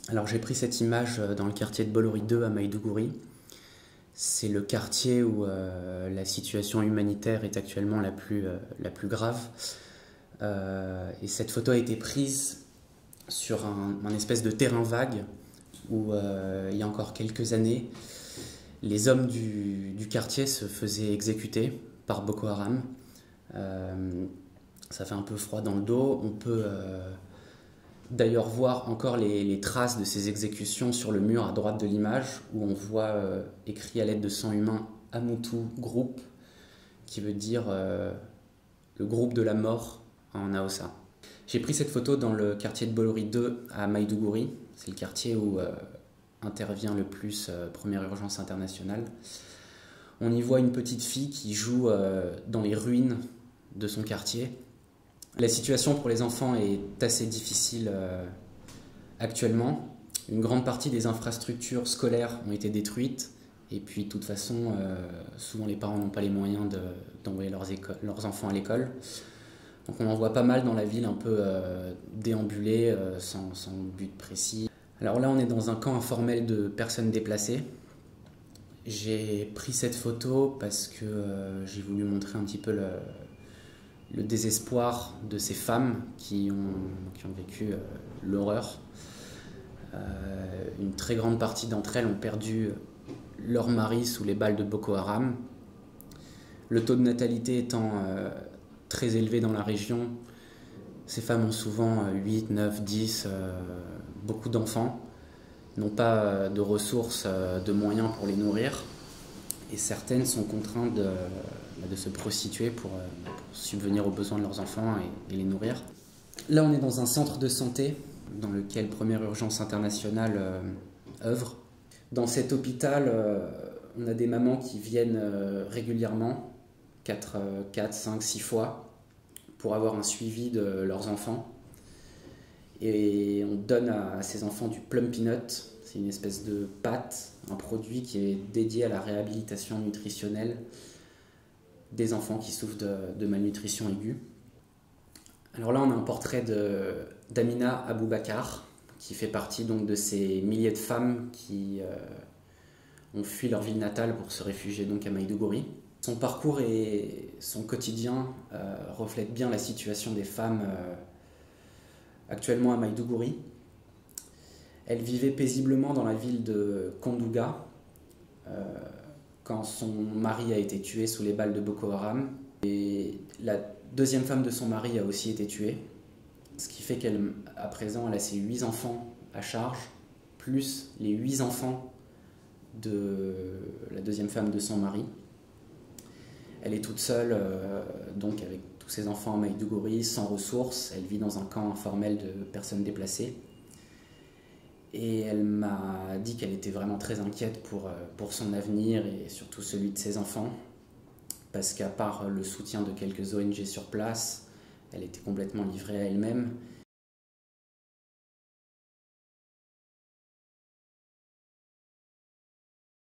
Alors j'ai pris cette image dans le quartier de Bolloré 2 à Maïdougouri. C'est le quartier où la situation humanitaire est actuellement la plus grave. Et cette photo a été prise sur un espèce de terrain vague où il y a encore quelques années, les hommes du quartier se faisaient exécuter par Boko Haram. Ça fait un peu froid dans le dos. On peut d'ailleurs voir encore les traces de ces exécutions sur le mur à droite de l'image, où on voit écrit à l'aide de sang humain Amutu Group, qui veut dire le groupe de la mort en Haoussa. J'ai pris cette photo dans le quartier de Bolloré 2 à Maïdougouri. C'est le quartier où intervient le plus Première Urgence Internationale. On y voit une petite fille qui joue dans les ruines de son quartier. La situation pour les enfants est assez difficile actuellement. Une grande partie des infrastructures scolaires ont été détruites. Et puis, de toute façon, souvent les parents n'ont pas les moyens d'envoyer leurs enfants à l'école. Donc on en voit pas mal dans la ville, un peu déambulés, sans but précis. Alors là, on est dans un camp informel de personnes déplacées. J'ai pris cette photo parce que j'ai voulu montrer un petit peu le désespoir de ces femmes qui ont vécu l'horreur. Une très grande partie d'entre elles ont perdu leur mari sous les balles de Boko Haram. Le taux de natalité étant très élevé dans la région, ces femmes ont souvent 8, 9, 10, beaucoup d'enfants, n'ont pas de ressources, de moyens pour les nourrir, et certaines sont contraintes de se prostituer pour subvenir aux besoins de leurs enfants et les nourrir. Là, on est dans un centre de santé dans lequel Première Urgence Internationale œuvre. Dans cet hôpital, on a des mamans qui viennent régulièrement, 4, 5, 6 fois, pour avoir un suivi de leurs enfants. Et on donne à ces enfants du plum peanut. C'est une espèce de pâte, un produit qui est dédié à la réhabilitation nutritionnelle des enfants qui souffrent de malnutrition aiguë. Alors là, on a un portrait d'Amina Aboubakar, qui fait partie donc de ces milliers de femmes qui ont fui leur ville natale pour se réfugier donc à Maïdougouri. Son parcours et son quotidien reflètent bien la situation des femmes actuellement à Maïdougouri. Elle vivait paisiblement dans la ville de Kondouga quand son mari a été tué sous les balles de Boko Haram. Et la deuxième femme de son mari a aussi été tuée, ce qui fait qu'à présent elle a ses 8 enfants à charge, plus les 8 enfants de la deuxième femme de son mari. Elle est toute seule, donc avec tous ses enfants à Maïdougouri, sans ressources. Elle vit dans un camp informel de personnes déplacées. Et elle m'a dit qu'elle était vraiment très inquiète pour son avenir et surtout celui de ses enfants. Parce qu'à part le soutien de quelques ONG sur place, elle était complètement livrée à elle-même.